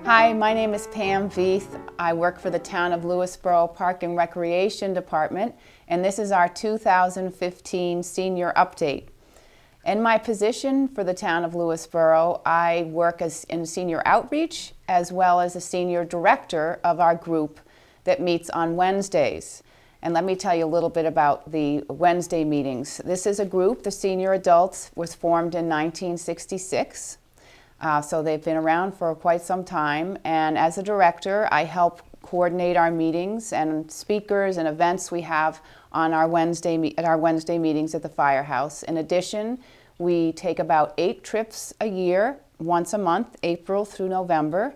Hi, my name is Pam Veith. I work for the Town of Lewisboro Park and Recreation Department, and this is our 2015 Senior Update. In my position for the Town of Lewisboro, I work in senior outreach as well as a senior director of our group that meets on Wednesdays. And let me tell you a little bit about the Wednesday meetings. This is a group, the Senior Adults, was formed in 1966. So they've been around for quite some time, and as a director, I help coordinate our meetings and speakers and events we have on our Wednesday meetings at the firehouse. In addition, we take about 8 trips a year, once a month, April through November.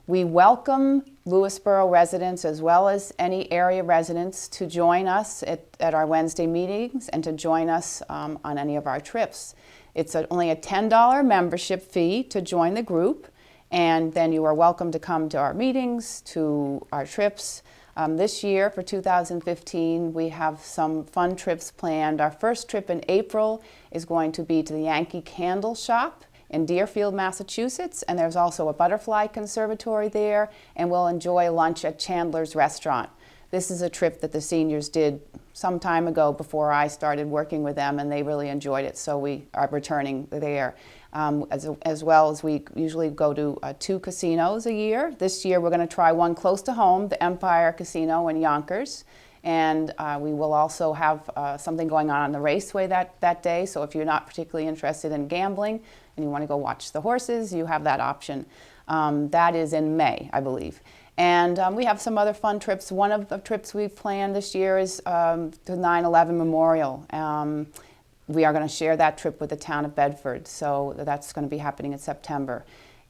We welcome Lewisboro residents as well as any area residents to join us at our Wednesday meetings and to join us on any of our trips. It's only a $10 membership fee to join the group, and then you are welcome to come to our meetings, to our trips. This year, for 2015, we have some fun trips planned. Our first trip in April is going to be to the Yankee Candle Shop in Deerfield, Massachusetts, and there's also a butterfly conservatory there, and we'll enjoy lunch at Chandler's Restaurant. This is a trip that the seniors did some time ago before I started working with them, and they really enjoyed it, so we are returning there. As well as we usually go to 2 casinos a year. This year we're going to try one close to home, the Empire Casino in Yonkers, and we will also have something going on the raceway that day, so if you're not particularly interested in gambling and you want to go watch the horses, you have that option. That is in May, I believe. And we have some other fun trips. One of the trips we've planned this year is the 9/11 Memorial. We are going to share that trip with the town of Bedford, so that's going to be happening in September.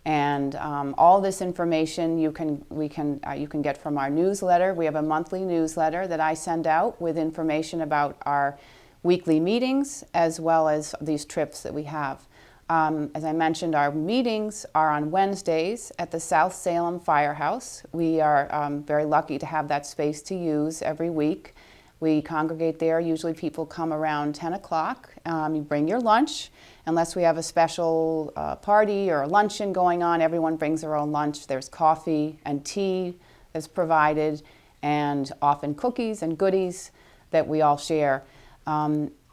And all this information you can get from our newsletter. We have a monthly newsletter that I send out with information about our weekly meetings as well as these trips that we have. As I mentioned, our meetings are on Wednesdays at the South Salem Firehouse. We are very lucky to have that space to use every week. We congregate there. Usually people come around 10 o'clock. You bring your lunch. Unless we have a special party or a luncheon going on, everyone brings their own lunch. There's coffee and tea that's provided, and often cookies and goodies that we all share.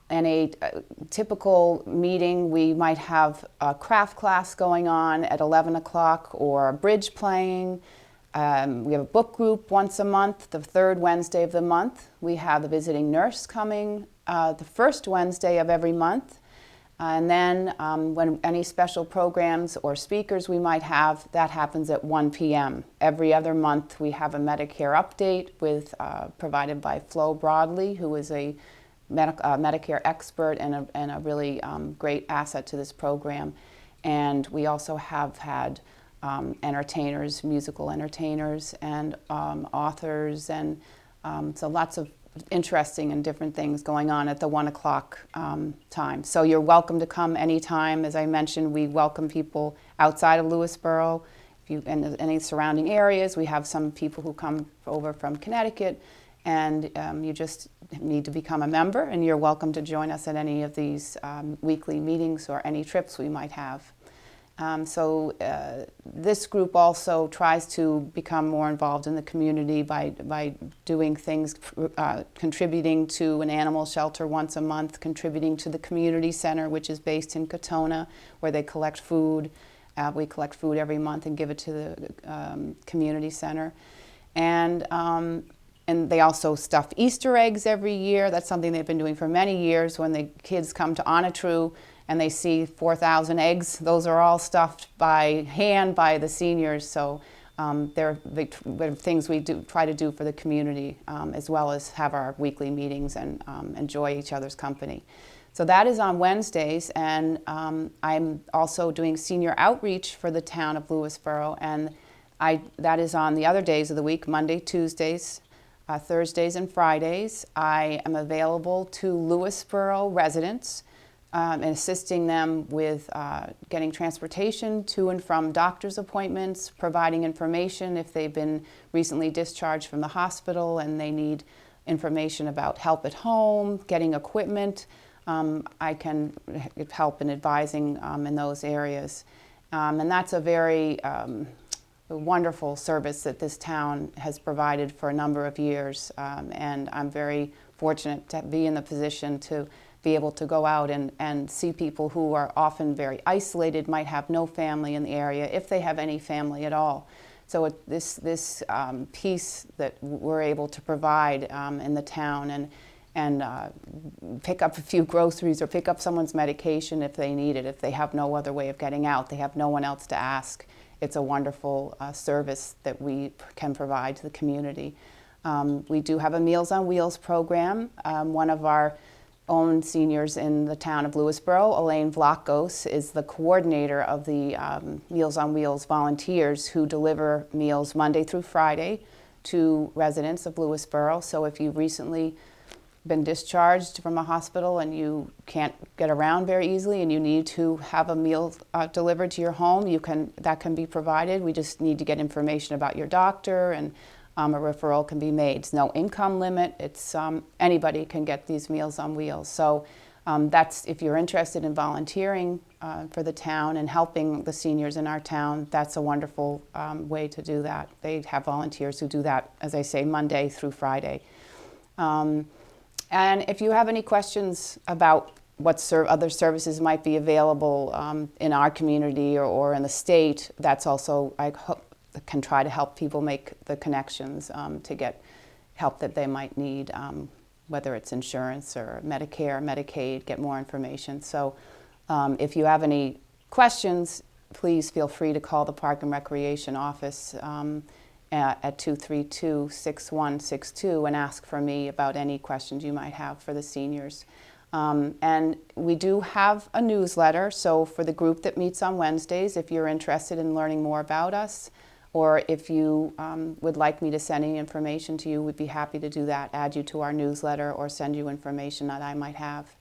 In a typical meeting, we might have a craft class going on at 11 o'clock or a bridge playing. We have a book group once a month, the 3rd Wednesday of the month. We have a visiting nurse coming the 1st Wednesday of every month. And then when any special programs or speakers we might have, that happens at 1 p.m. Every other month, we have a Medicare update provided by Flo Broadley, who is a Medicare expert and a really great asset to this program. And we also have had entertainers, musical entertainers, and authors, and so lots of interesting and different things going on at the 1 o'clock time. So you're welcome to come anytime. As I mentioned, we welcome people outside of Lewisboro. If you in any surrounding areas, we have some people who come over from Connecticut, and you just need to become a member, and you're welcome to join us at any of these weekly meetings or any trips we might have. This group also tries to become more involved in the community by doing things, contributing to an animal shelter once a month, contributing to the community center, which is based in Katona, where they collect food. We collect food every month and give it to the community center. And they also stuff Easter eggs every year. That's something they've been doing for many years. When the kids come to Onatru and they see 4,000 eggs, those are all stuffed by hand by the seniors. So they're things we try to do for the community, as well as have our weekly meetings and enjoy each other's company. So that is on Wednesdays, and I'm also doing senior outreach for the town of Lewisboro, and that is on the other days of the week, Monday, Tuesdays, Thursdays and Fridays. I am available to Lewisboro residents and assisting them with getting transportation to and from doctor's appointments, providing information if they've been recently discharged from the hospital and they need information about help at home, getting equipment. I can help in advising in those areas. And that's a very wonderful service that this town has provided for a number of years, and I'm very fortunate to be in the position to be able to go out and see people who are often very isolated, might have no family in the area, if they have any family at all. So this piece that we're able to provide in the town, and pick up a few groceries or pick up someone's medication if they need it, if they have no other way of getting out, they have no one else to ask. It's a wonderful service that we can provide to the community. We do have a Meals on Wheels program. One of our own seniors in the town of Lewisboro, Elaine Vlachos, is the coordinator of the Meals on Wheels volunteers who deliver meals Monday through Friday to residents of Lewisboro. So if you've recently been discharged from a hospital and you can't get around very easily and you need to have a meal delivered to your home, that can be provided. We just need to get information about your doctor, and a referral can be made. It's no income limit. It's anybody can get these Meals on Wheels. So that's, if you're interested in volunteering for the town and helping the seniors in our town, that's a wonderful way to do that. They have volunteers who do that, as I say, Monday through Friday. And if you have any questions about what other services might be available in our community or in the state, that's also, I can try to help people make the connections to get help that they might need, whether it's insurance or Medicare, Medicaid, get more information. So if you have any questions, please feel free to call the Park and Recreation office at 232-6162 and ask for me about any questions you might have for the seniors. And we do have a newsletter, so for the group that meets on Wednesdays, if you're interested in learning more about us, or if you would like me to send any information to you, we'd be happy to do that, add you to our newsletter or send you information that I might have.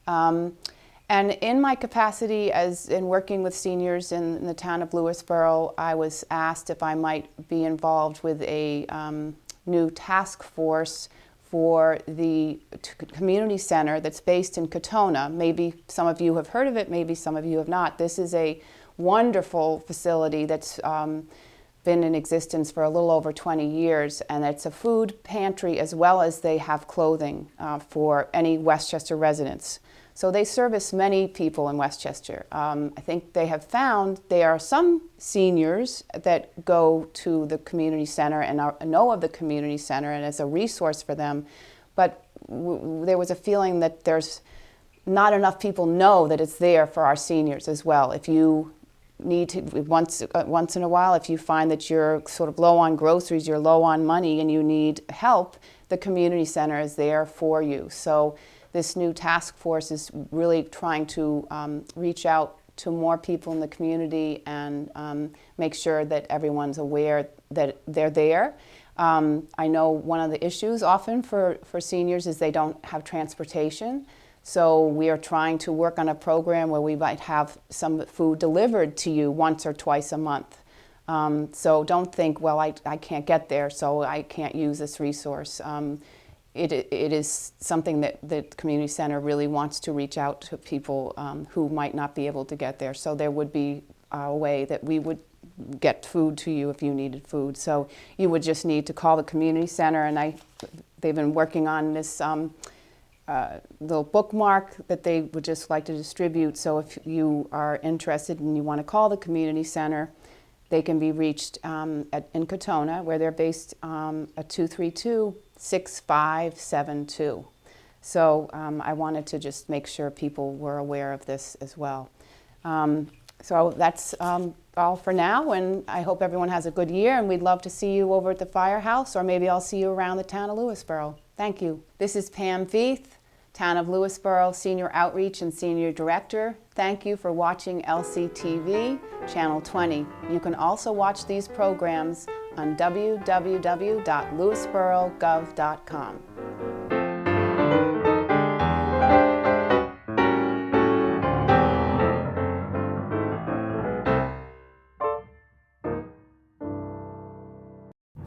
And in my capacity as in working with seniors in the town of Lewisboro, I was asked if I might be involved with a new task force for the community center that's based in Katona. Maybe some of you have heard of it, maybe some of you have not. This is a wonderful facility that's been in existence for a little over 20 years, and it's a food pantry as well as they have clothing for any Westchester residents. So they service many people in Westchester. I think they have found there are some seniors that go to the community center and know of the community center and as a resource for them, but there was a feeling that there's not enough people know that it's there for our seniors as well. If you need to, once in a while, if you find that you're sort of low on groceries, you're low on money and you need help, the community center is there for you. So this new task force is really trying to reach out to more people in the community and make sure that everyone's aware that they're there. I know one of the issues often for seniors is they don't have transportation. So we are trying to work on a program where we might have some food delivered to you once or twice a month. So don't think, well, I can't get there, so I can't use this resource. It is something that the community center really wants to reach out to people who might not be able to get there. So there would be a way that we would get food to you if you needed food. So you would just need to call the community center, and they've been working on this little bookmark that they would just like to distribute. So if you are interested and you want to call the community center, they can be reached in Katona, where they're based at 232-6572. So I wanted to just make sure people were aware of this as well. So that's all for now, and I hope everyone has a good year, and we'd love to see you over at the firehouse, or maybe I'll see you around the town of Lewisboro. Thank you. This is Pam Veith, Town of Lewisboro Senior Outreach and Senior Director. Thank you for watching LCTV, Channel 20. You can also watch these programs on www.lewisborogov.com.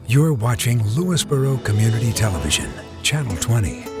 You're watching Lewisboro Community Television, Channel 20.